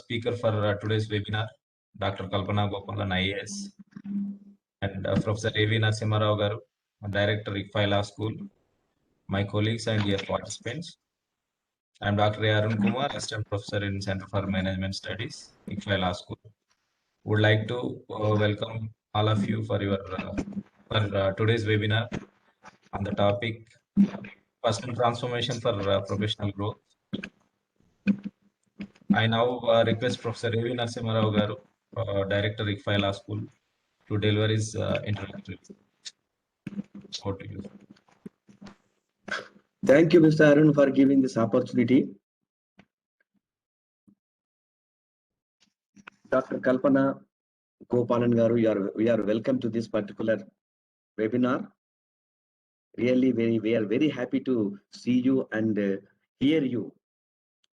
speaker for today's webinar, Dr. Kalpana Gopalan, IAS, and Professor A.V. Narasimharao Garu, Director, ICFAI Law School, my colleagues and dear participants. I am Dr. A. Arun Kumar, Assistant Professor in Center for Management Studies, ICFAI Law School. Would like to welcome all of you for your today's webinar on the topic personal transformation for professional growth. I now request Professor A.V. Narasimharao Garu, Director, ICFAI Law School, to deliver his introductory. Over to you. Thank you, Mr. Arun, for giving this opportunity. Dr. Kalpana Gopalan Garu, we are welcome to this particular webinar. Really, we are very happy to see you and hear you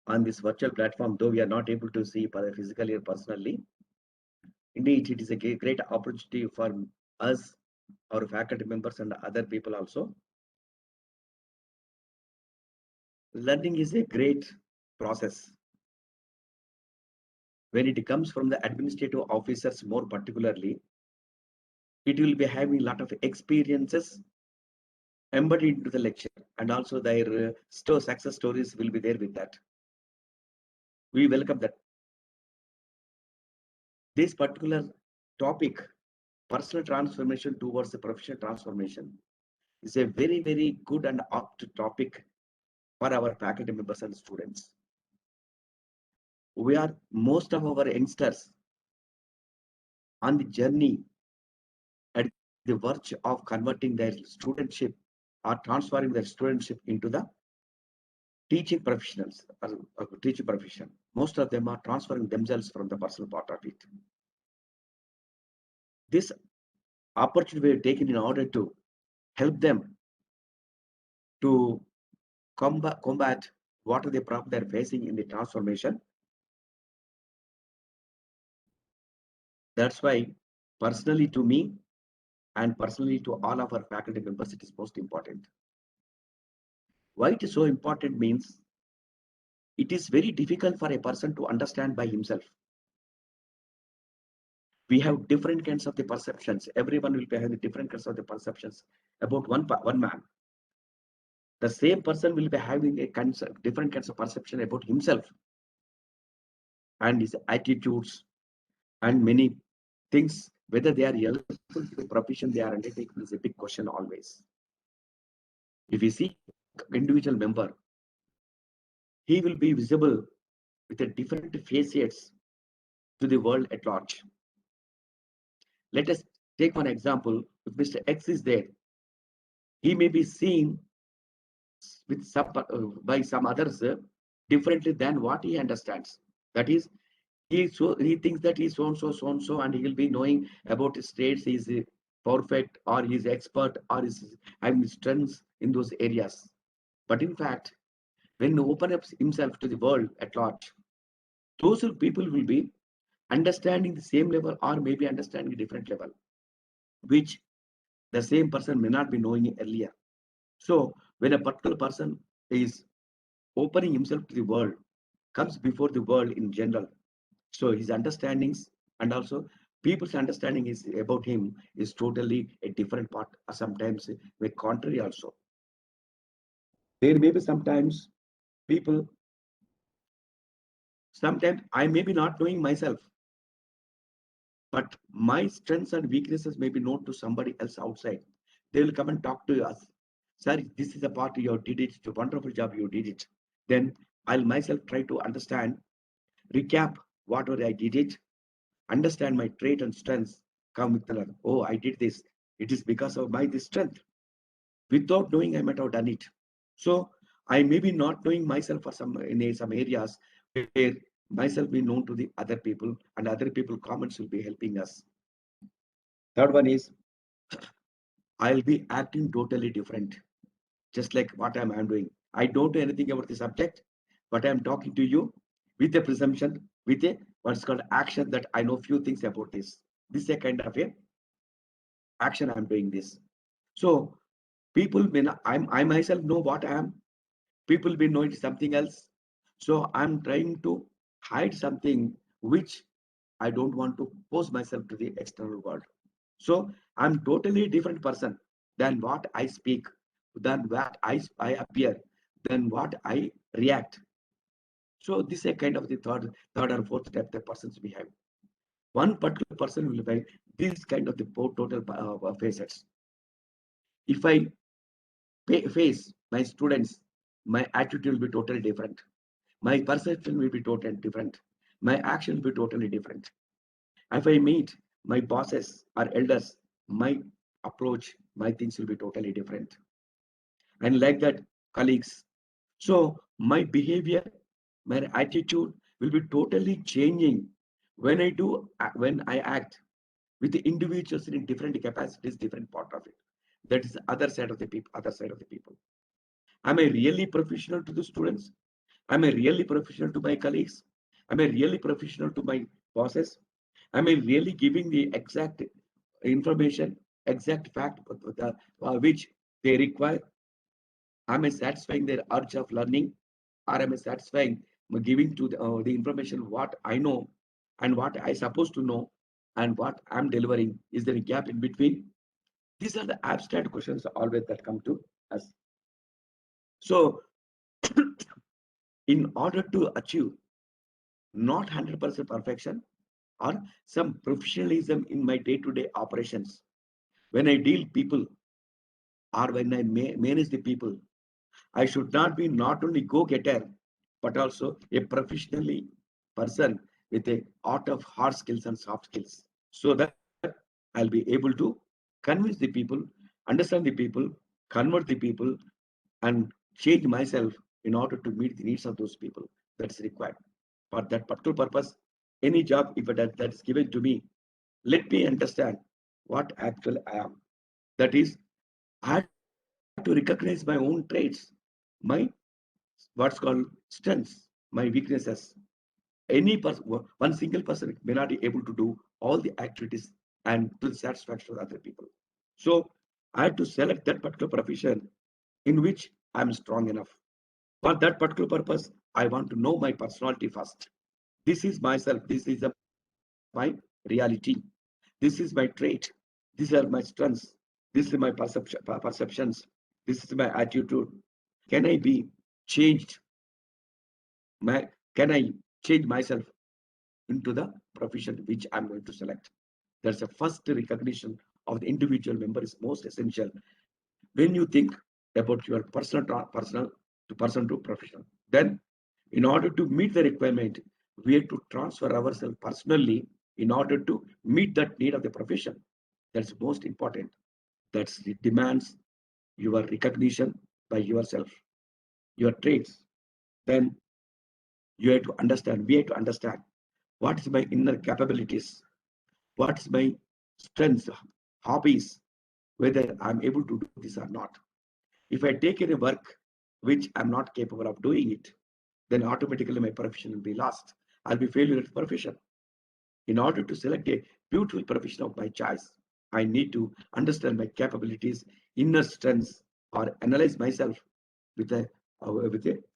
on this virtual platform, though we are not able to see physically or personally. Indeed, it is a great opportunity for us, our faculty members, and other people also. Learning is a great process. When it comes from the administrative officers, more particularly, it will be having a lot of experiences embedded into the lecture, and also their success stories will be there with that. We welcome that. This particular topic, personal transformation towards the professional transformation, is a very, very good and apt topic for our faculty members and students. Most of our youngsters on the journey at the verge of converting their studentship or transferring their studentship into the teaching professionals or teaching profession. Most of them are transferring themselves from the personal part of it. This opportunity we have taken in order to help them to combat what are the problems they're facing in the transformation. That's why personally to me and personally to all of our faculty members, it is most important. Why it is so important means it is very difficult for a person to understand by himself. We have different kinds of the perceptions. Everyone will be having different kinds of the perceptions about one man. The same person will be having different kinds of perception about himself and his attitudes and many things. Whether they are eligible to the profession they are undertaking is a big question always. If you see individual member, he will be visible with a different facets to the world at large. Let us take one example. If Mr. X is there, he may be seen with by some others differently than what he understands. That is, he thinks that he's so and so, and he will be knowing about his traits. He's perfect, or he's expert, or is having strengths in those areas. But in fact, when he opens up himself to the world at large, those people will be understanding the same level or maybe understanding a different level, which the same person may not be knowing earlier. So when a particular person is opening himself to the world, comes before the world in general, so his understandings and also people's understanding is about him is totally a different part, or sometimes the contrary also. There may be sometimes people, sometimes I may be not knowing myself, but my strengths and weaknesses may be known to somebody else outside. They will come and talk to us. Sir, this is a part you did it. It's a wonderful job, you did it. Then I'll myself try to understand, recap whatever I did it, understand my trait and strengths, come with the, oh, I did this. It is because of this strength. Without knowing, I might have done it. So I may be not knowing myself for some areas where myself be known to the other people, and other people comments will be helping us. Third one is I'll be acting totally different, just like what I'm doing. I don't know anything about the subject, but I'm talking to you with a presumption, with a what's called action, that I know few things about this. This is a kind of a action I'm doing this. So people may not, I myself know what I am. People may know it's something else. So I'm trying to hide something which I don't want to pose myself to the external world. So I'm totally different person than what I speak, than what I appear, than what I react. So this is a kind of the third or fourth type of persons we have. One particular person will have this kind of the total facets. If I face my students, my attitude will be totally different. My perception will be totally different. My action will be totally different. If I meet my bosses or elders, my approach, my things will be totally different. And like that, colleagues. So my behavior, my attitude will be totally changing when I act with the individuals in different capacities, different part of it. That is the other side of the people, other side of the people. Am I really professional to the students? Am I really professional to my colleagues? Am I really professional to my bosses? Am I really giving the exact information, exact fact which they require? Am I satisfying their urge of learning, or am I satisfying giving to the information what I know and what I supposed to know and what I'm delivering? Is there a gap in between? These are the abstract questions always that come to us. So, in order to achieve not 100% perfection or some professionalism in my day-to-day operations, when I deal people or when I manage the people, I should not be not only go-getter, but also a professionally person with a art of hard skills and soft skills. So that I'll be able to convince the people, understand the people, convert the people, and change myself in order to meet the needs of those people. That's required. For that particular purpose, any job, if that is given to me, let me understand what actually I am. That is, I have to recognize my own traits, my what's called strengths, my weaknesses. Any person, one single person may not be able to do all the activities and to the satisfaction of other people. So I had to select that particular profession in which I'm strong enough. For that particular purpose, I want to know my personality first. This is myself. This is my reality. This is my trait. These are my strengths. This is my perceptions. This is my attitude. Can I be changed? Can I change myself into the profession which I'm going to select? That's the first recognition of the individual member is most essential when you think about your person to professional. Then, in order to meet the requirement, we have to transfer ourselves personally in order to meet that need of the profession. That's most important. That demands your recognition by yourself, your traits. Then you have to understand, we have to understand what is my inner capabilities, what's my strengths, hobbies, whether I'm able to do this or not. If I take any work which I'm not capable of doing it, then automatically my profession will be lost. I'll be failure at profession. In order to select a beautiful profession of my choice, I need to understand my capabilities, inner strengths, or analyze myself with a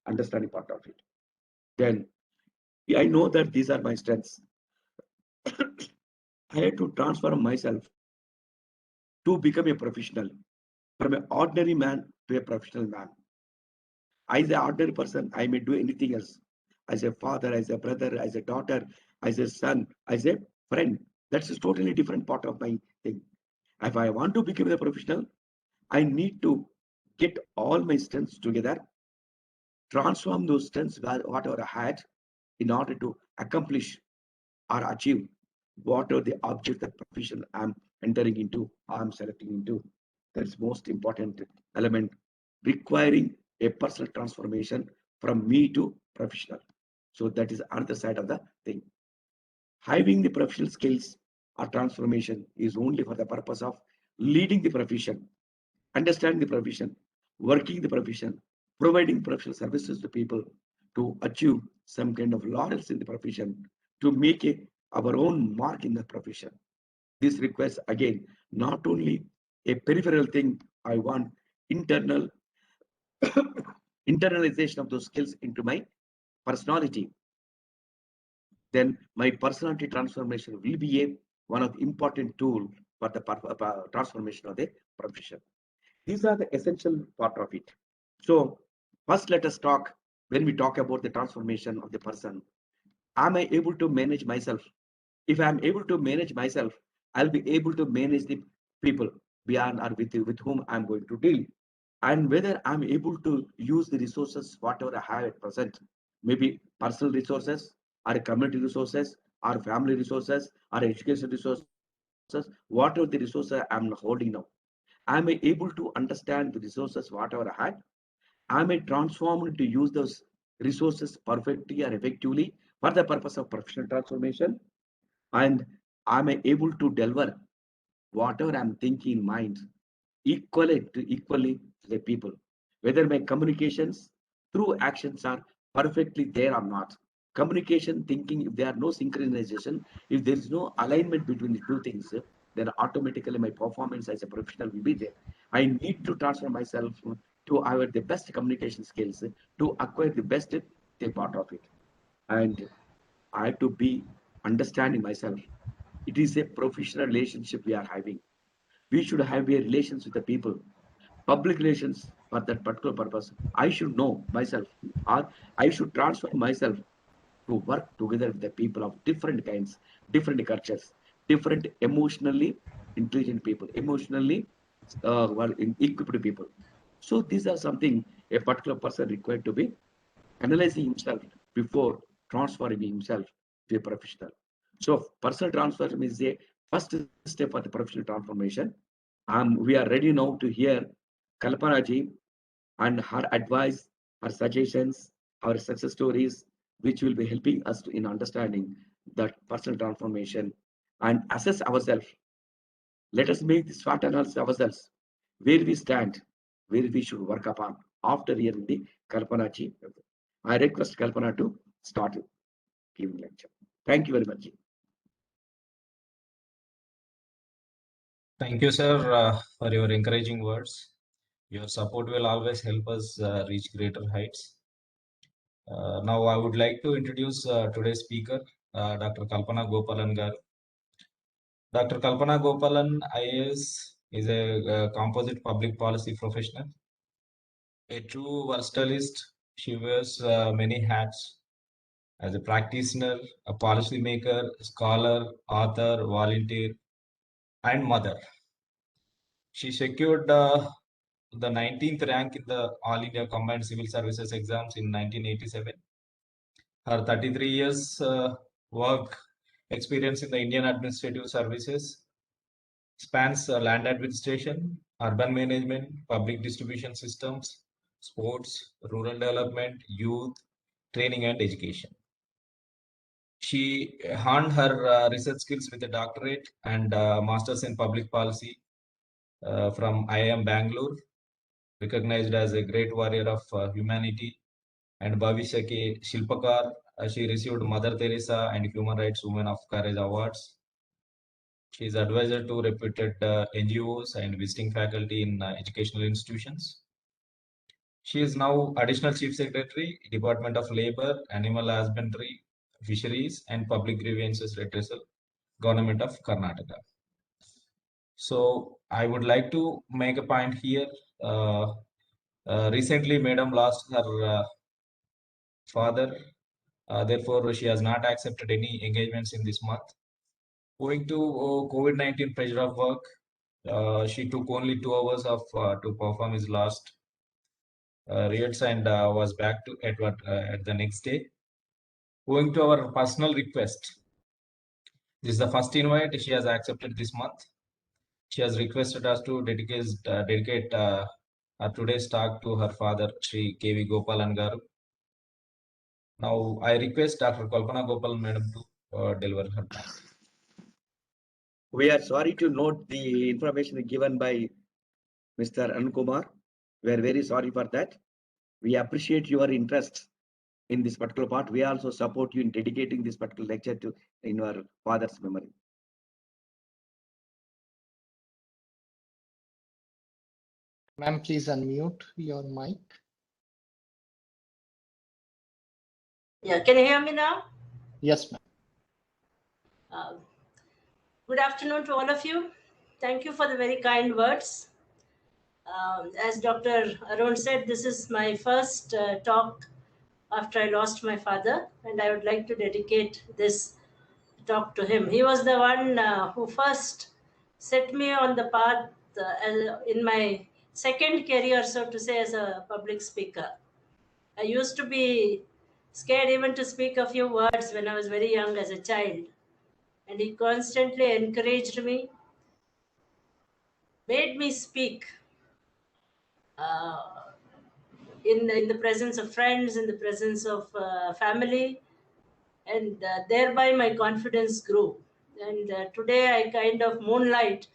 understanding part of it. Then I know that these are my strengths. I had to transform myself to become a professional, from an ordinary man to a professional man. As an ordinary person, I may do anything else. As a father, as a brother, as a daughter, as a son, as a friend. That's a totally different part of my thing. If I want to become a professional, I need to get all my strengths together, transform those strengths whatever I had in order to accomplish or achieve whatever the object that profession I'm entering into, I'm selecting into. That's most important element requiring a personal transformation from me to professional. So that is another side of the thing. Having the professional skills or transformation is only for the purpose of leading the profession, understanding the profession, working the profession, providing professional services to people to achieve some kind of laurels in the profession, to make our own mark in the profession. This requires again not only a peripheral thing. I want internal internalization of those skills into my personality. then my personality transformation will be one of the important tool for the transformation of the profession. These are the essential part of it. So first let us talk, when we talk about the transformation of the person, am I able to manage myself? If I'm able to manage myself, I'll be able to manage the people beyond or with whom I'm going to deal. And whether I'm able to use the resources, whatever I have at present, maybe personal resources, or community resources, or family resources, or education resources, whatever the resources I'm holding now. Am I able to understand the resources, whatever I had? Am I transformed to use those resources perfectly or effectively for the purpose of professional transformation? And am I able to deliver whatever I'm thinking in mind equally to the people, whether my communications through actions are perfectly there or not? Communication, thinking, if there are no synchronization, if there is no alignment between the two things, then automatically my performance as a professional will be there. I need to transfer myself to have the best communication skills to acquire the best the part of it. And I have to be understanding myself. It is a professional relationship we are having. We should have a relations with the people, public relations for that particular purpose. I should know myself, or I should transfer myself to work together with the people of different kinds, different cultures, different emotionally intelligent people, emotionally equipped people. So these are something a particular person required to be analyzing himself before transferring himself to a professional. So personal transformation is a first step for the professional transformation. We are ready now to hear Kalpana ji and her advice, her suggestions, our success stories, which will be helping us in understanding that personal transformation and assess ourselves. Let us make this SWOT analysis ourselves, where we stand, where we should work upon after hearing the Kalpana ji. I request Kalpana to start giving lecture. Thank you very much. Thank you, sir, for your encouraging words. Your support will always help us reach greater heights. Now, I would like to introduce today's speaker, Dr. Kalpana Gopalan garu. Dr. Kalpana Gopalan, IAS, is a composite public policy professional. A true versatilist, she wears many hats as a practitioner, a policymaker, scholar, author, volunteer, and mother. She secured the 19th rank in the All India Combined Civil Services exams in 1987. Her 33 years work experience in the Indian Administrative Services spans land administration, urban management, public distribution systems, sports, rural development, youth, training and education. She honed her research skills with a doctorate and master's in public policy from IIM Bangalore, recognized as a great warrior of humanity and Bhavishya Ke Shilpakar. She received Mother Teresa and Human Rights Women of Courage awards. She is advisor to reputed NGOs and visiting faculty in educational institutions. She is now Additional Chief Secretary, Department of Labor, Animal Husbandry, Fisheries and Public Grievances Redressal, Government of Karnataka. So I would like to make a point here. Recently, Madam lost her father. Therefore, she has not accepted any engagements in this month. Owing to COVID-19 pressure of work, she took only 2 hours of to perform his last rites and was back to at the next day. Owing to our personal request, this is the first invite she has accepted this month. She has requested us to dedicate today's talk to her father, Sri K.V. Gopalan garu. Now, I request Dr. Kalpana Gopalan madam to deliver her talk. We are sorry to note the information given by Mr. Ankumar. We are very sorry for that. We appreciate your interest in this particular part. We also support you in dedicating this particular lecture to in your father's memory. Ma'am, please unmute your mic. Yeah, can you hear me now? Yes, ma'am. Uh, Good afternoon to all of you. Thank you for the very kind words. As Dr. Arun said, this is my first talk after I lost my father, and I would like to dedicate this talk to him. He was the one who first set me on the path in my second career, so to say, as a public speaker. I used to be scared even to speak a few words when I was very young as a child. And he constantly encouraged me, made me speak in the presence of friends, in the presence of family, and thereby my confidence grew. And today I kind of moonlight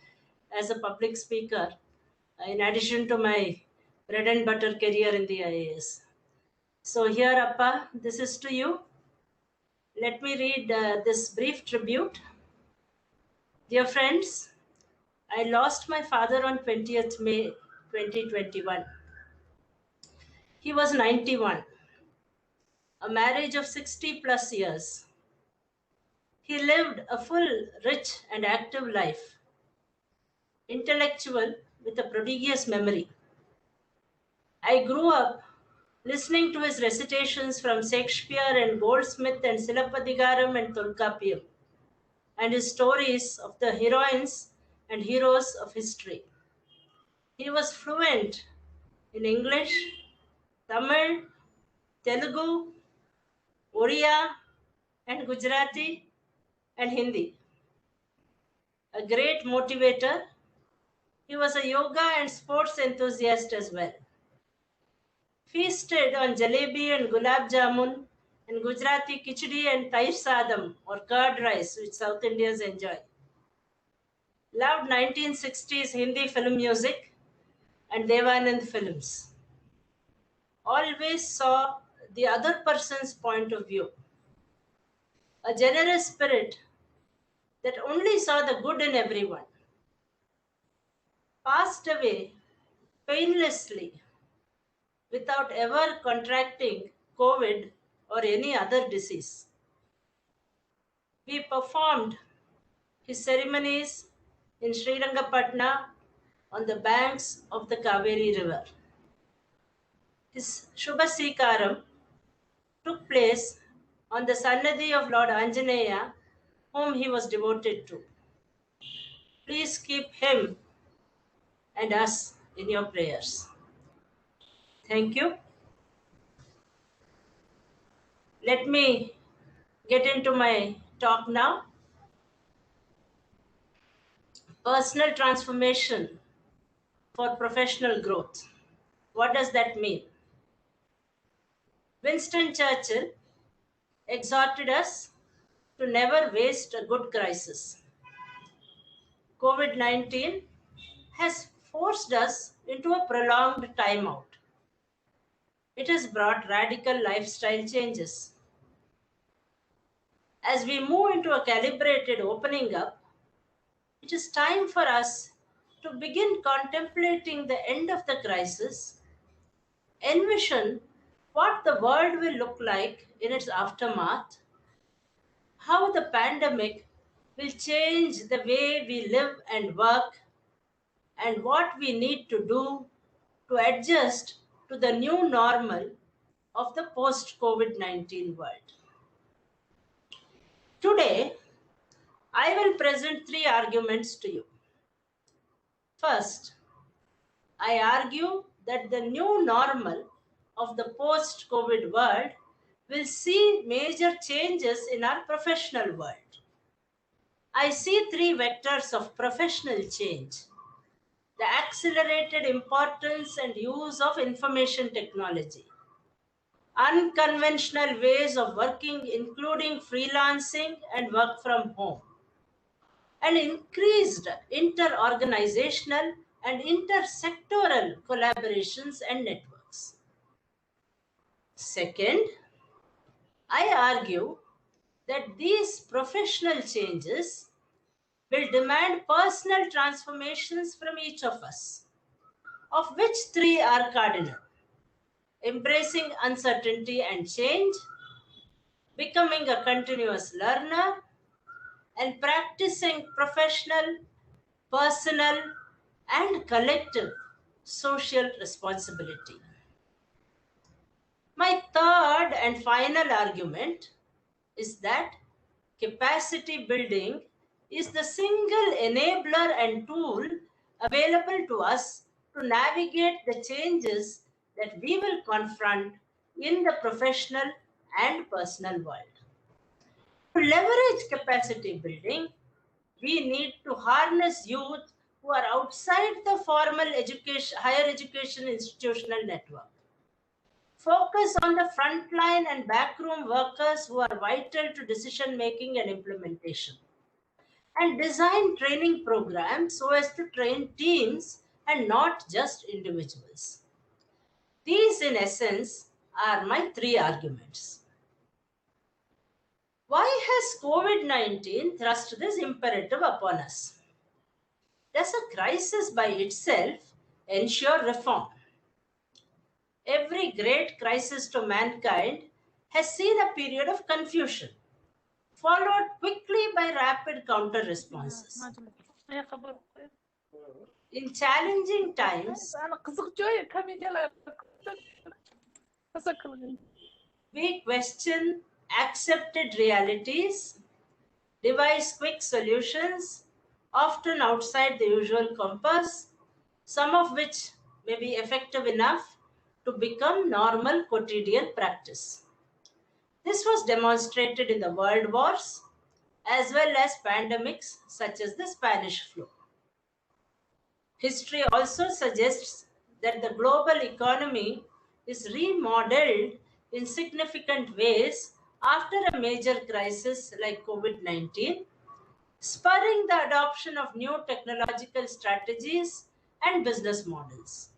as a public speaker, in addition to my bread and butter career in the IAS. So here, Appa, this is to you. Let me read this brief tribute. Dear friends, I lost my father on 20th May 2021. He was 91, a marriage of 60 plus years. He lived a full, rich, and active life, intellectual with a prodigious memory. I grew up listening to his recitations from Shakespeare and Goldsmith and Silapadigaram and Tolkappiyam, and his stories of the heroines and heroes of history. He was fluent in English, Tamil, Telugu, Oriya, and Gujarati, and Hindi. A great motivator, he was a yoga and sports enthusiast as well. Feasted on jalebi and gulab jamun and Gujarati khichdi and tair sadam or curd rice, which South Indians enjoy. Loved 1960s Hindi film music and Devanand films. Always saw the other person's point of view. A generous spirit that only saw the good in everyone. Passed away painlessly without ever contracting COVID or any other disease. We performed his ceremonies in Srirangapatna on the banks of the Kaveri River. His Shubhasikaram took place on the Sannadhi of Lord Anjaneya, whom he was devoted to. Please keep him and us in your prayers. Thank you. Let me get into my talk now. Personal transformation for professional growth. What does that mean? Winston Churchill exhorted us to never waste a good crisis. COVID-19 has forced us into a prolonged timeout. It has brought radical lifestyle changes. As we move into a calibrated opening up, it is time for us to begin contemplating the end of the crisis, envision what the world will look like in its aftermath, how the pandemic will change the way we live and work, and what we need to do to adjust to the new normal of the post-COVID-19 world. Today, I will present three arguments to you. First, I argue that the new normal of the post-COVID world will see major changes in our professional world. I see three vectors of professional change: the accelerated importance and use of information technology, unconventional ways of working, including freelancing and work from home, and increased inter-organizational and intersectoral collaborations and networks. Second, I argue that these professional changes will demand personal transformations from each of us, of which three are cardinal: embracing uncertainty and change, becoming a continuous learner, and practicing professional, personal, and collective social responsibility. My third and final argument is that capacity building is the single enabler and tool available to us to navigate the changes that we will confront in the professional and personal world. To leverage capacity building, we need to harness youth who are outside the formal education, higher education institutional network. Focus on the frontline and backroom workers who are vital to decision making and implementation. And design training programs so as to train teams and not just individuals. These, in essence, are my three arguments. Why has COVID-19 thrust this imperative upon us? Does a crisis by itself ensure reform? Every great crisis to mankind has seen a period of confusion, followed quickly by rapid counter responses. In challenging times, we question accepted realities, devise quick solutions, often outside the usual compass, some of which may be effective enough to become normal quotidian practice. This was demonstrated in the world wars as well as pandemics such as the Spanish flu. History also suggests that the global economy is remodeled in significant ways after a major crisis like COVID-19, spurring the adoption of new technological strategies and business models.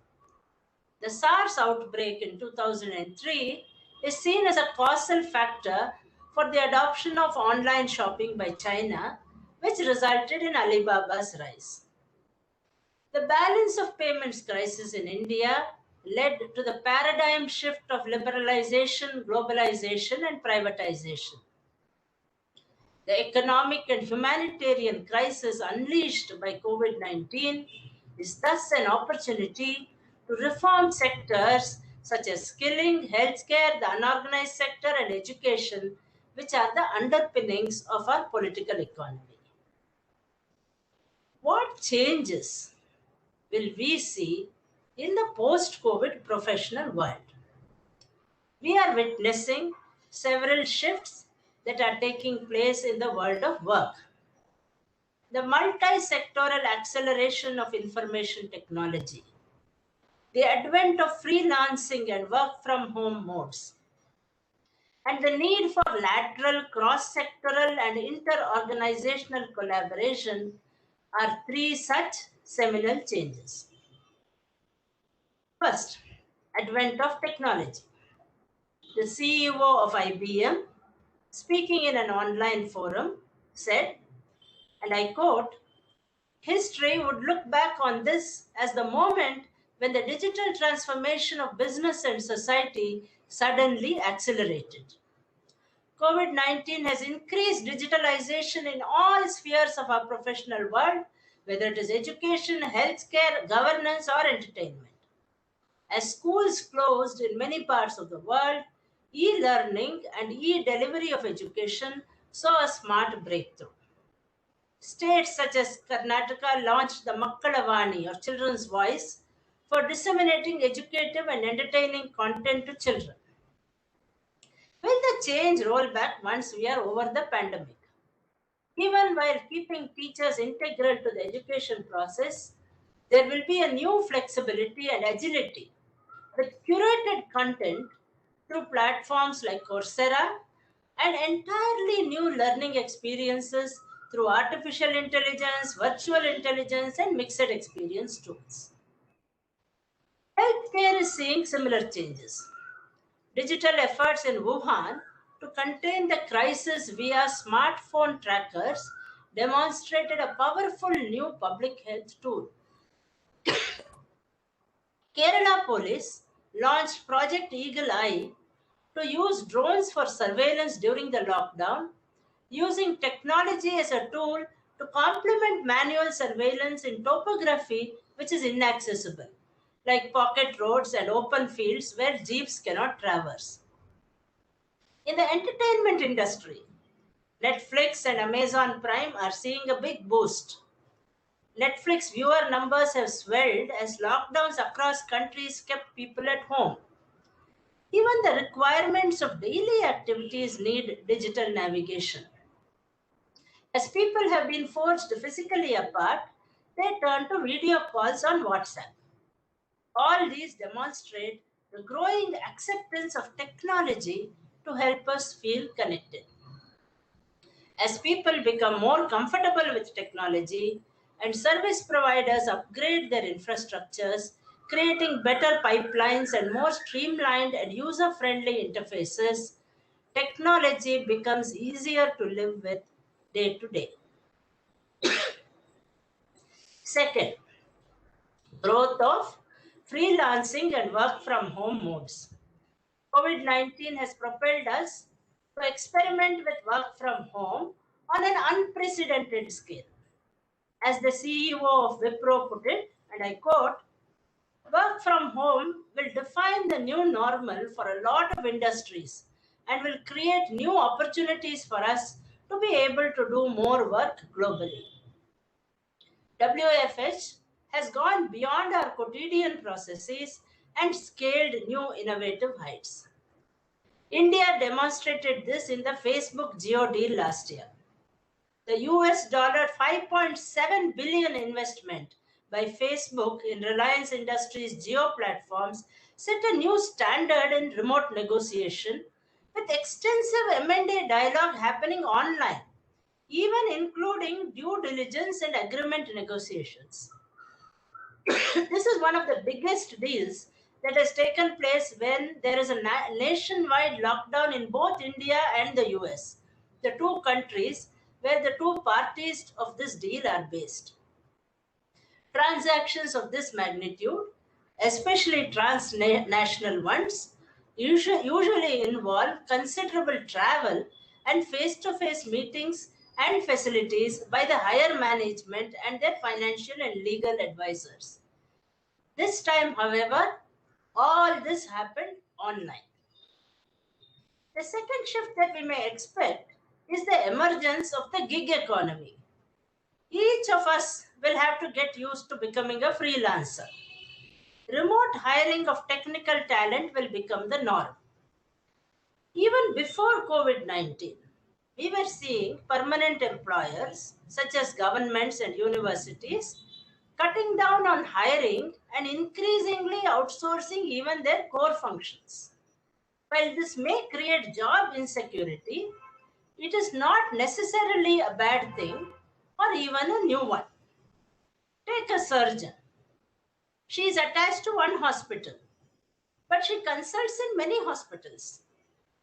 The SARS outbreak in 2003 is seen as a causal factor for the adoption of online shopping by China, which resulted in Alibaba's rise. The balance of payments crisis in India led to the paradigm shift of liberalization, globalization, and privatization. The economic and humanitarian crisis unleashed by COVID-19 is thus an opportunity to reform sectors such as skilling, healthcare, the unorganized sector, and education, which are the underpinnings of our political economy. What changes will we see in the post-COVID professional world? We are witnessing several shifts that are taking place in the world of work. The multi-sectoral acceleration of information technology, the advent of freelancing and work from home modes, and the need for lateral, cross-sectoral and inter-organizational collaboration are three such seminal changes. First, advent of technology. The CEO of IBM, speaking in an online forum, said, and I quote, "History would look back on this as the moment when the digital transformation of business and society suddenly accelerated. COVID-19 has increased digitalization in all spheres of our professional world, whether it is education, healthcare, governance, or entertainment. As schools closed in many parts of the world, e-learning and e-delivery of education saw a smart breakthrough. States such as Karnataka launched the Makkalavani, or Children's Voice, for disseminating educative and entertaining content to children. Will the change roll back once we are over the pandemic? Even while keeping teachers integral to the education process, there will be a new flexibility and agility with curated content through platforms like Coursera and entirely new learning experiences through artificial intelligence, virtual intelligence, and mixed experience tools. Healthcare is seeing similar changes. Digital efforts in Wuhan to contain the crisis via smartphone trackers demonstrated a powerful new public health tool. Kerala Police launched Project Eagle Eye to use drones for surveillance during the lockdown using technology as a tool to complement manual surveillance in topography which is inaccessible, like pocket roads and open fields where jeeps cannot traverse. In the entertainment industry, Netflix and Amazon Prime are seeing a big boost. Netflix viewer numbers have swelled as lockdowns across countries kept people at home. Even the requirements of daily activities need digital navigation. As people have been forced physically apart, they turn to video calls on WhatsApp. All these demonstrate the growing acceptance of technology to help us feel connected. As people become more comfortable with technology and service providers upgrade their infrastructures, creating better pipelines and more streamlined and user friendly interfaces, technology becomes easier to live with day to day. Second, growth of freelancing and work from home modes. COVID-19 has propelled us to experiment with work from home on an unprecedented scale. As the CEO of Wipro put it, and I quote, work from home will define the new normal for a lot of industries and will create new opportunities for us to be able to do more work globally. WFH has gone beyond our quotidian processes and scaled new innovative heights. India demonstrated this in the Facebook Geo deal last year. The US $5.7 billion investment by Facebook in Reliance Industries Geo platforms set a new standard in remote negotiation with extensive M&A dialogue happening online, even including due diligence and agreement negotiations. This is one of the biggest deals that has taken place when there is a nationwide lockdown in both India and the US, the two countries where the two parties of this deal are based. Transactions of this magnitude, especially transnational ones, usually involve considerable travel and face-to-face meetings and facilities by the higher management and their financial and legal advisors. This time, however, all this happened online. The second shift that we may expect is the emergence of the gig economy. Each of us will have to get used to becoming a freelancer. Remote hiring of technical talent will become the norm. Even before COVID-19, we were seeing permanent employers, such as governments and universities, cutting down on hiring and increasingly outsourcing even their core functions. While this may create job insecurity, it is not necessarily a bad thing or even a new one. Take a surgeon. She is attached to one hospital, but she consults in many hospitals.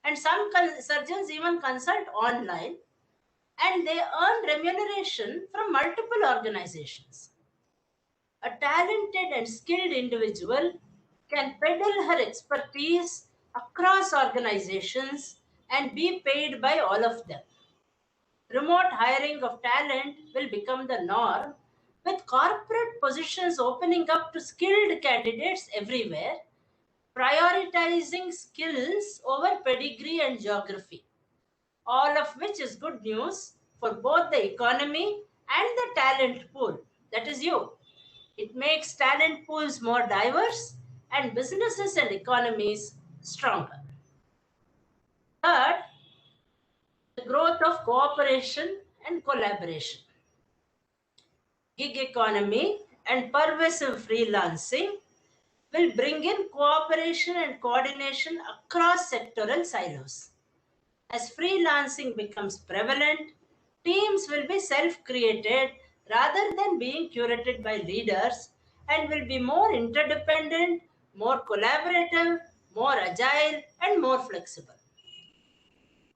And some surgeons even consult online, and they earn remuneration from multiple organizations. A talented and skilled individual can peddle her expertise across organizations and be paid by all of them. Remote hiring of talent will become the norm, with corporate positions opening up to skilled candidates everywhere, prioritizing skills over pedigree and geography, all of which is good news for both the economy and the talent pool, that is you. It makes talent pools more diverse and businesses and economies stronger. Third, the growth of cooperation and collaboration. Gig economy and pervasive freelancing will bring in cooperation and coordination across sectoral silos. As freelancing becomes prevalent, teams will be self-created rather than being curated by leaders and will be more interdependent, more collaborative, more agile, and more flexible.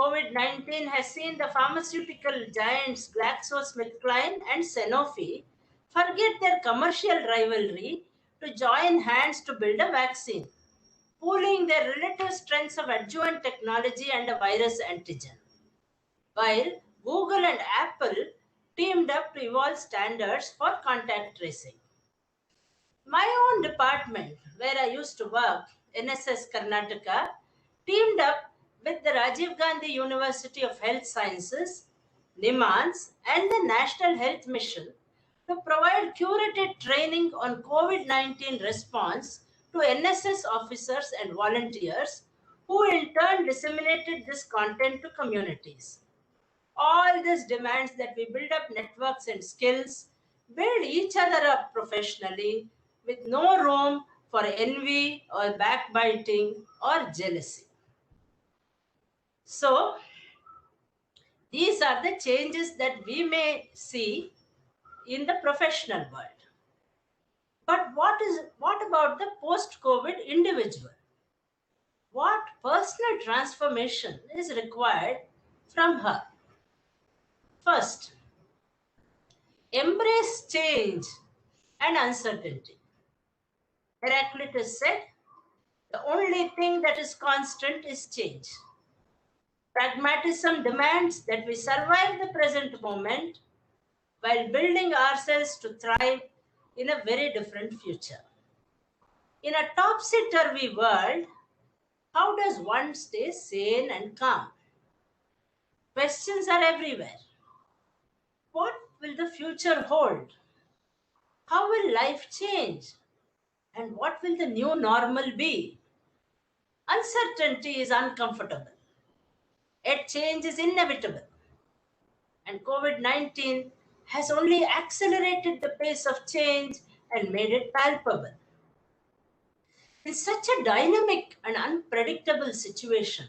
COVID-19 has seen the pharmaceutical giants GlaxoSmithKline and Sanofi forget their commercial rivalry to join hands to build a vaccine, pooling their relative strengths of adjuvant technology and a virus antigen. While Google and Apple teamed up to evolve standards for contact tracing. My own department, where I used to work, NSS Karnataka, teamed up with the Rajiv Gandhi University of Health Sciences, NIMANS, and the National Health Mission to provide curated training on COVID-19 response to NSS officers and volunteers who in turn disseminated this content to communities. All this demands that we build up networks and skills, build each other up professionally with no room for envy or backbiting or jealousy. So, these are the changes that we may see in the professional world. But what about the post-COVID individual? What personal transformation is required from her? First, embrace change and uncertainty. Heraclitus said, the only thing that is constant is change. Pragmatism demands that we survive the present moment while building ourselves to thrive in a very different future. In a topsy-turvy world, how does one stay sane and calm? Questions are everywhere. What will the future hold? How will life change? And what will the new normal be? Uncertainty is uncomfortable. Yet change is inevitable. And COVID-19 has only accelerated the pace of change and made it palpable. In such a dynamic and unpredictable situation,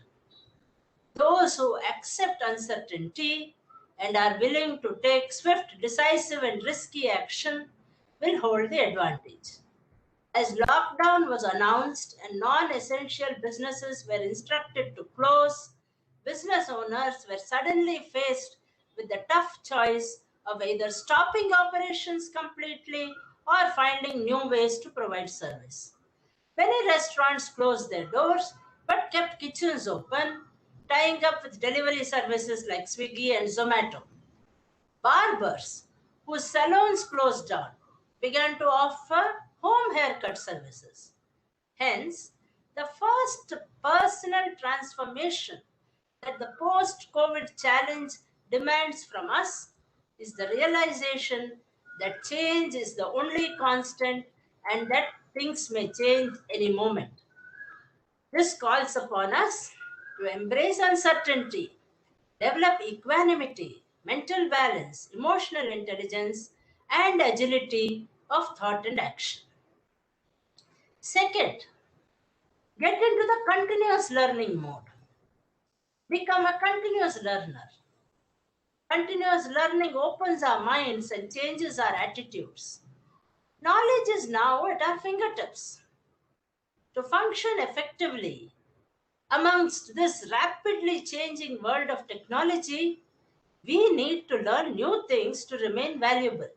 those who accept uncertainty and are willing to take swift, decisive, and risky action will hold the advantage. As lockdown was announced and non-essential businesses were instructed to close, business owners were suddenly faced with the tough choice of either stopping operations completely or finding new ways to provide service. Many restaurants closed their doors but kept kitchens open, tying up with delivery services like Swiggy and Zomato. Barbers, whose salons closed down, began to offer home haircut services. Hence, the first personal transformation that the post-COVID challenge demands from us is the realization that change is the only constant and that things may change any moment. This calls upon us to embrace uncertainty, develop equanimity, mental balance, emotional intelligence, and agility of thought and action. Second, get into the continuous learning mode. Become a continuous learner. Continuous learning opens our minds and changes our attitudes. Knowledge is now at our fingertips. To function effectively amongst this rapidly changing world of technology, we need to learn new things to remain valuable.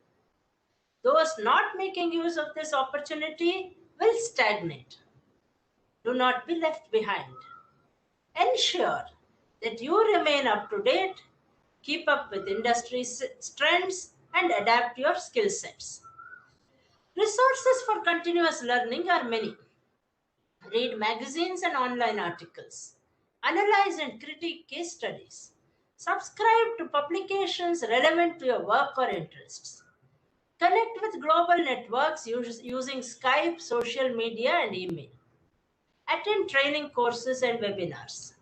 Those not making use of this opportunity will stagnate. Do not be left behind. Ensure that you remain up to date, keep up with industry trends, and adapt your skill sets. Resources for continuous learning are many. Read magazines and online articles. Analyze and critique case studies. Subscribe to publications relevant to your work or interests. Connect with global networks using Skype, social media, and email. Attend training courses and webinars.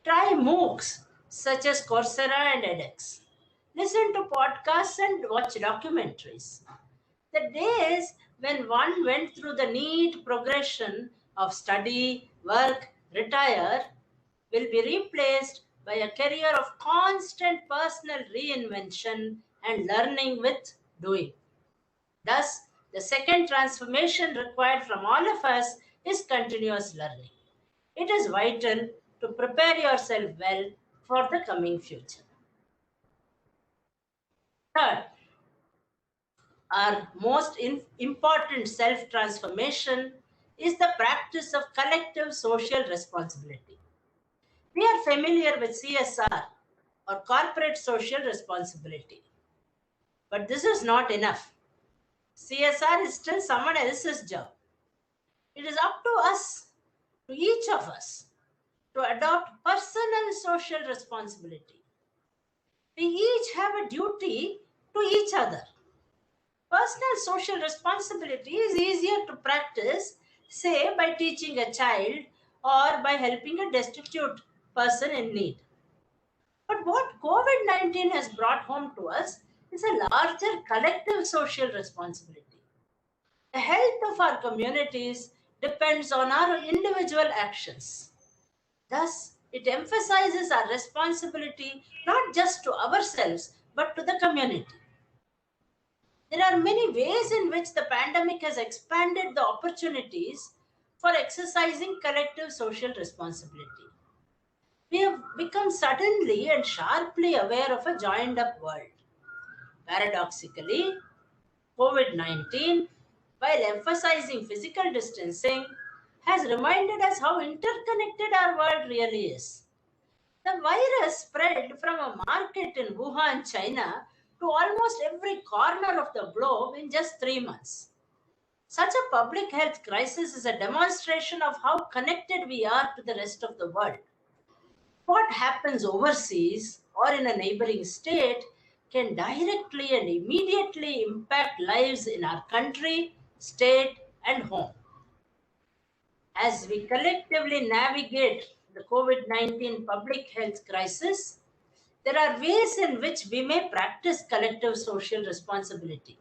Try MOOCs such as Coursera and edX. Listen to podcasts and watch documentaries. The days when one went through the neat progression of study, work, retire will be replaced by a career of constant personal reinvention and learning with doing. Thus, the second transformation required from all of us is continuous learning. It is vital to prepare yourself well for the coming future. Third, our most important self-transformation is the practice of collective social responsibility. We are familiar with CSR or corporate social responsibility. But this is not enough. CSR is still someone else's job. It is up to us, to each of us, to adopt personal social responsibility. We each have a duty to each other. Personal social responsibility is easier to practice, say, by teaching a child or by helping a destitute person in need. But what COVID 19 has brought home to us is a larger collective social responsibility. The health of our communities depends on our individual actions. Thus, it emphasizes our responsibility not just to ourselves but to the community. There are many ways in which the pandemic has expanded the opportunities for exercising collective social responsibility. We have become suddenly and sharply aware of a joined up world. Paradoxically, COVID 19, while emphasizing physical distancing, has reminded us how interconnected our world really is. The virus spread from a market in Wuhan, China, to almost every corner of the globe in just 3 months. Such a public health crisis is a demonstration of how connected we are to the rest of the world. What happens overseas or in a neighboring state can directly and immediately impact lives in our country, state, and home. As we collectively navigate the COVID 19 public health crisis, there are ways in which we may practice collective social responsibility.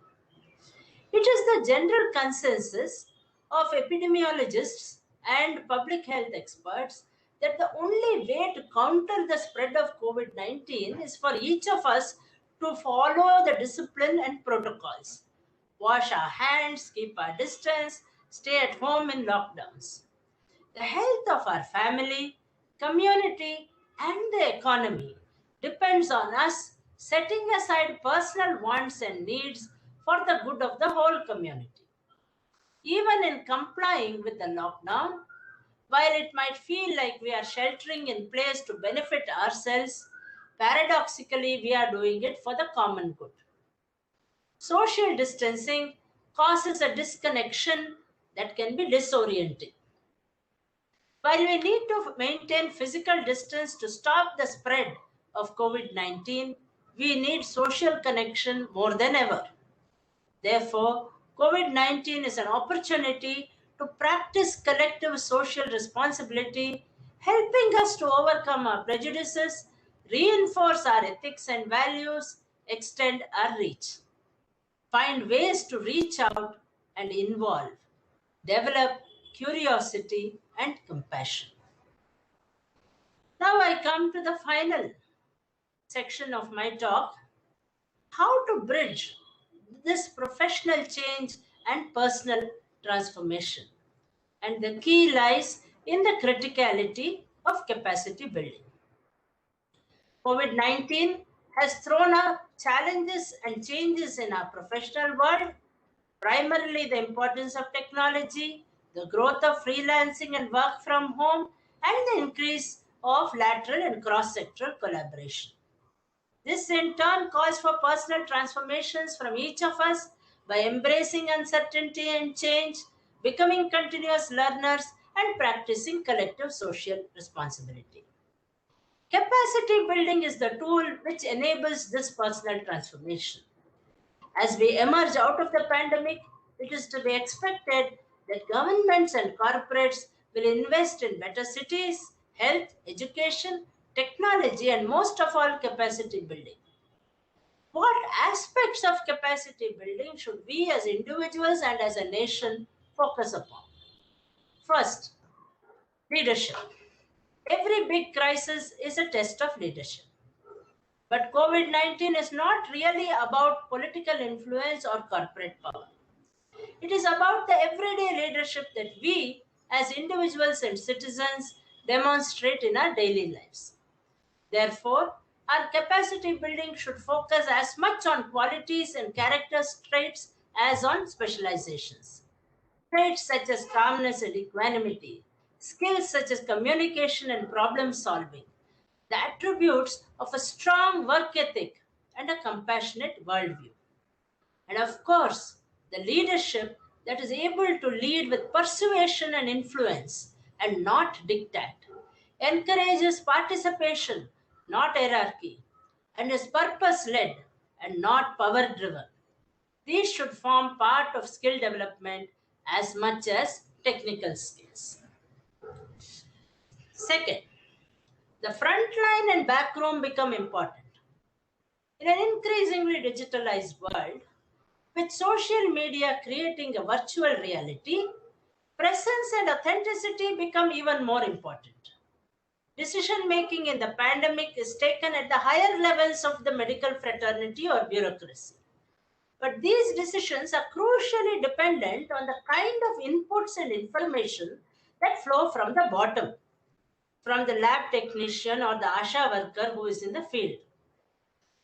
It is the general consensus of epidemiologists and public health experts that the only way to counter the spread of COVID 19 is for each of us to follow the discipline and protocols. Wash our hands, keep our distance, stay at home in lockdowns. The health of our family, community, and the economy depends on us setting aside personal wants and needs for the good of the whole community. Even in complying with the lockdown, while it might feel like we are sheltering in place to benefit ourselves, paradoxically, we are doing it for the common good. Social distancing causes a disconnection that can be disorienting. While we need to maintain physical distance to stop the spread of COVID 19, we need social connection more than ever. Therefore, COVID 19 is an opportunity to practice collective social responsibility, helping us to overcome our prejudices, reinforce our ethics and values, extend our reach, find ways to reach out and involve, develop curiosity and compassion. Now I come to the final section of my talk, how to bridge this professional change and personal transformation. And the key lies in the criticality of capacity building. COVID 19 has thrown up challenges and changes in our professional world, primarily the importance of technology, the growth of freelancing and work from home, and the increase of lateral and cross-sectoral collaboration. This in turn calls for personal transformations from each of us by embracing uncertainty and change, becoming continuous learners, and practicing collective social responsibility. Capacity building is the tool which enables this personal transformation. As we emerge out of the pandemic, it is to be expected that governments and corporates will invest in better cities, health, education, technology, and most of all, capacity building. What aspects of capacity building should we as individuals and as a nation focus upon? First, leadership. Every big crisis is a test of leadership. But COVID 19 is not really about political influence or corporate power. It is about the everyday leadership that we, as individuals and citizens, demonstrate in our daily lives. Therefore, our capacity building should focus as much on qualities and character traits as on specializations. Traits such as calmness and equanimity, skills such as communication and problem solving, the attributes of a strong work ethic and a compassionate worldview. And of course, the leadership that is able to lead with persuasion and influence and not dictate, encourages participation, not hierarchy, and is purpose led and not power driven. These should form part of skill development as much as technical skills. Second, the front line and back room become important. In an increasingly digitalized world, with social media creating a virtual reality, presence and authenticity become even more important. Decision making in the pandemic is taken at the higher levels of the medical fraternity or bureaucracy. But these decisions are crucially dependent on the kind of inputs and information that flow from the bottom, from the lab technician or the ASHA worker who is in the field.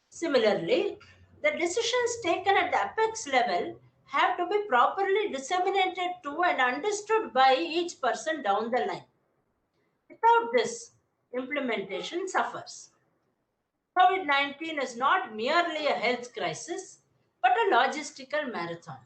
Similarly, the decisions taken at the apex level have to be properly disseminated to and understood by each person down the line. Without this, implementation suffers. COVID-19 is not merely a health crisis, but a logistical marathon.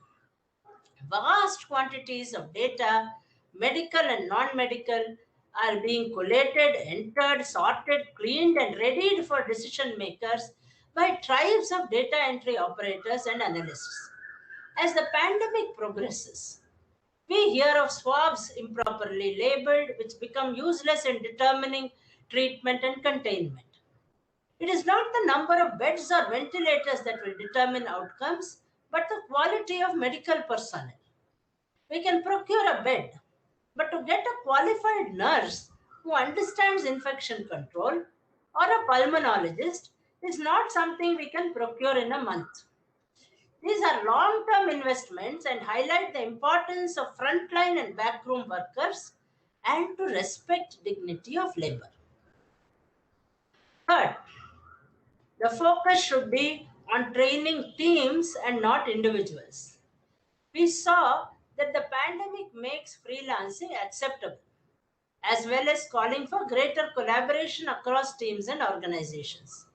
Vast quantities of data, medical and non-medical, are being collated, entered, sorted, cleaned, and readied for decision makers by tribes of data entry operators and analysts. As the pandemic progresses, we hear of swabs improperly labeled, which become useless in determining treatment and containment. It is not the number of beds or ventilators that will determine outcomes, but the quality of medical personnel. We can procure a bed, but to get a qualified nurse who understands infection control or a pulmonologist is not something we can procure in a month. These are long-term investments and highlight the importance of frontline and backroom workers and to respect dignity of labor. Third, the focus should be on training teams and not individuals. We saw that the pandemic makes freelancing acceptable, as well as calling for greater collaboration across teams and organizations.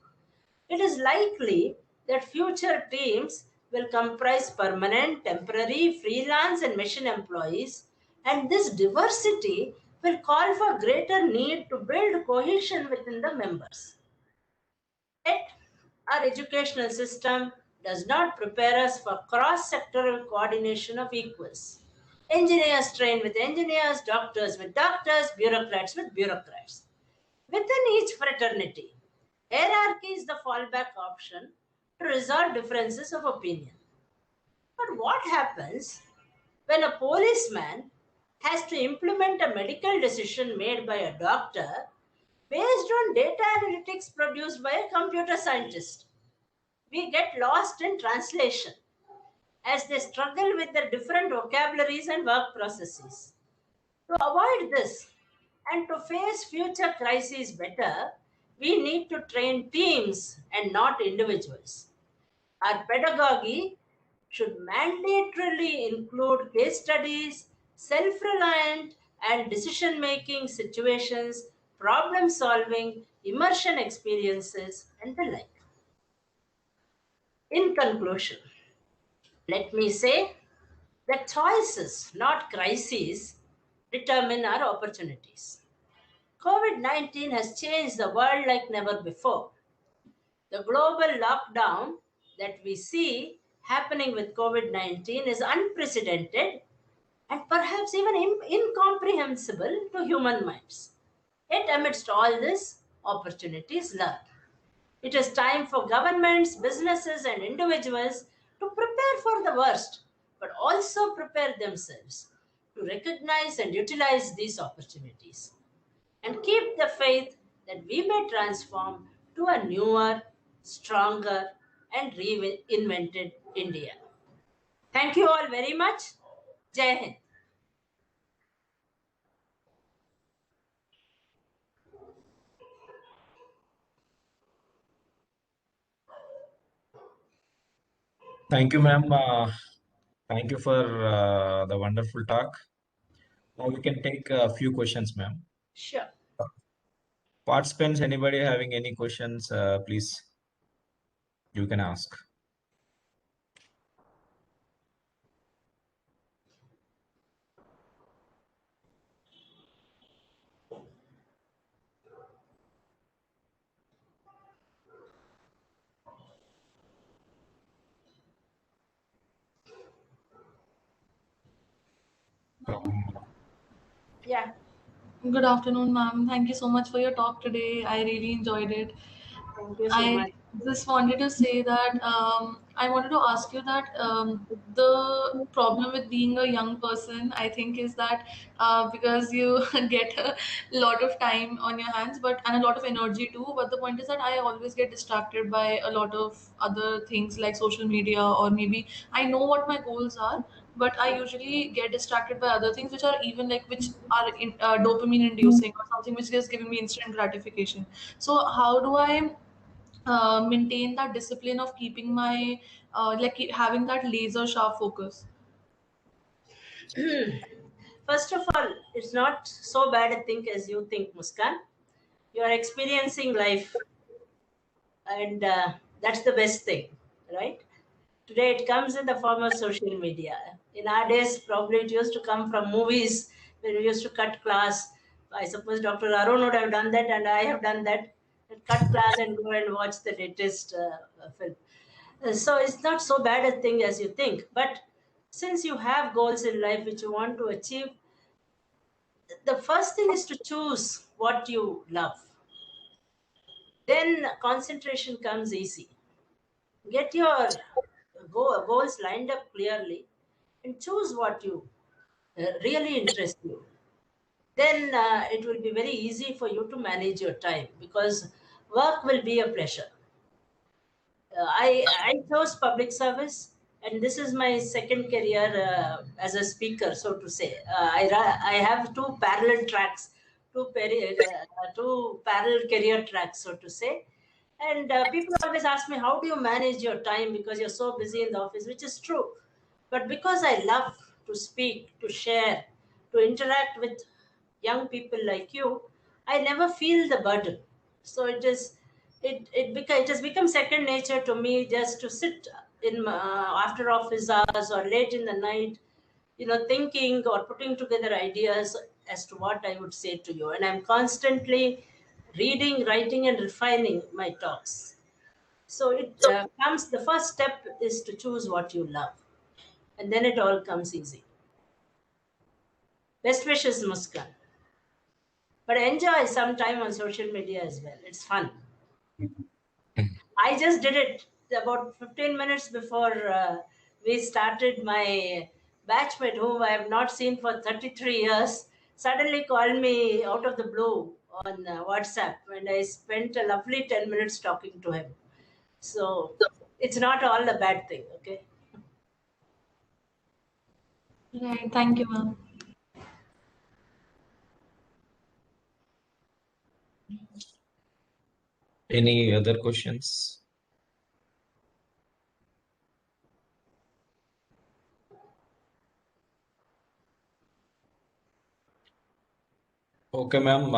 It is likely that future teams will comprise permanent, temporary, freelance, and mission employees, and this diversity will call for greater need to build cohesion within the members. Yet, our educational system does not prepare us for cross-sectoral coordination of equals. Engineers train with engineers, doctors with doctors, bureaucrats with bureaucrats. Within each fraternity, hierarchy is the fallback option to resolve differences of opinion. But what happens when a policeman has to implement a medical decision made by a doctor based on data analytics produced by a computer scientist? We get lost in translation as they struggle with their different vocabularies and work processes. To avoid this and to face future crises better, we need to train teams and not individuals. Our pedagogy should mandatorily include case studies, self-reliant and decision-making situations, problem-solving, immersion experiences, and the like. In conclusion, let me say that choices, not crises, determine our opportunities. COVID-19 has changed the world like never before. The global lockdown that we see happening with COVID-19 is unprecedented and perhaps even incomprehensible to human minds. Yet amidst all this, opportunities lurk. It is time for governments, businesses, and individuals to prepare for the worst, but also prepare themselves to recognize and utilize these opportunities and keep the faith that we may transform to a newer, stronger, and reinvented India. Thank you all very much. Jai Hind. Thank you, ma'am. Thank you for the wonderful talk. Now we can take a few questions, ma'am. Sure. Participants, anybody having any questions, please, you can ask. Yeah. Good afternoon, ma'am. Thank you so much for your talk today. I really enjoyed it. Thank you so I much. just wanted to say that I wanted to ask you that the problem with being a young person, I think, is that because you get a lot of time on your hands, but and a lot of energy too. But the point is that I always get distracted by a lot of other things like social media, or maybe I know what my goals are, but I usually get distracted by other things which are even like which are dopamine inducing or something which is giving me instant gratification. So how do I maintain that discipline of keeping my having that laser sharp focus? First of all, it's not so bad a thing as you think, Muskan. You are experiencing life, and that's the best thing, right? Today it comes in the form of social media. In our days, probably it used to come from movies when we used to cut class. I suppose Dr. Arun would have done that, and I have done that. Cut class and go and watch the latest film. So it's not so bad a thing as you think. But since you have goals in life which you want to achieve, the first thing is to choose what you love. Then concentration comes easy. Get your goals lined up clearly and choose what you really interest you. Then it will be very easy for you to manage your time because work will be a pleasure. I chose public service, and this is my second career as a speaker, so to say. I have two parallel tracks, two parallel career tracks, so to say. And people always ask me, how do you manage your time because you're so busy in the office, which is true. But because I love to speak, to share, to interact with young people like you, I never feel the burden. So it has become second nature to me just to sit in after office hours or late in the night, thinking or putting together ideas as to what I would say to you. And I'm constantly reading, writing, and refining my talks. So it comes. The first step is to choose what you love, and then it all comes easy. Best wishes, Muskan. But enjoy some time on social media as well. It's fun. I just did it about 15 minutes before we started. My batchmate, whom I have not seen for 33 years, suddenly called me out of the blue on WhatsApp, and I spent a lovely 10 minutes talking to him. So it's not all a bad thing, okay? Right. Thank you, ma'am. Any other questions? Okay, ma'am.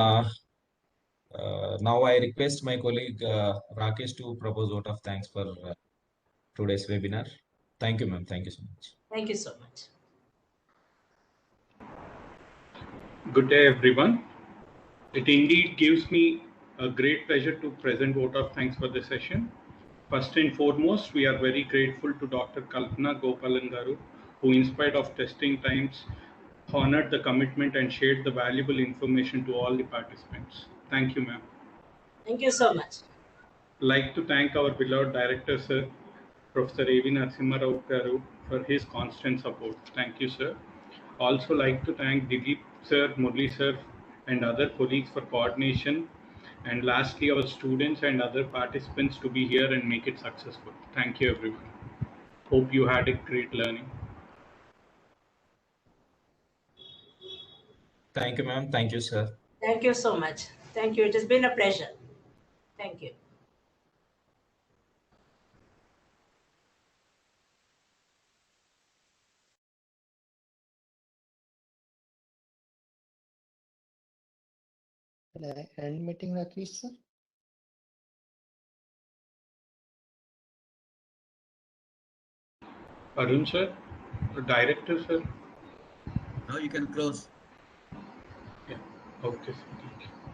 Now I request my colleague Rakesh to propose vote of thanks for today's webinar. Thank you, ma'am. Thank you so much. Thank you so much. Good day, everyone. It indeed gives me a great pleasure to present vote of thanks for this session. First and foremost, we are very grateful to Dr. Kalpana Gopalan Garu, who, in spite of testing times, honored the commitment and shared the valuable information to all the participants. Thank you, ma'am. Thank you so much. Like to thank our beloved director, sir, Professor A.V. Narasimha Rao Garu, for his constant support. Thank you, sir. Also like to thank Dilip sir, Murli sir, and other colleagues for coordination. And lastly, our students and other participants to be here and make it successful. Thank you, everyone. Hope you had a great learning. Thank you, ma'am. Thank you, sir. Thank you so much. Thank you. It has been a pleasure. Thank you. Will I end meeting, Rakesh sir? Arun sir, director sir. Now you can close. Yeah. Okay, sir. Thank you.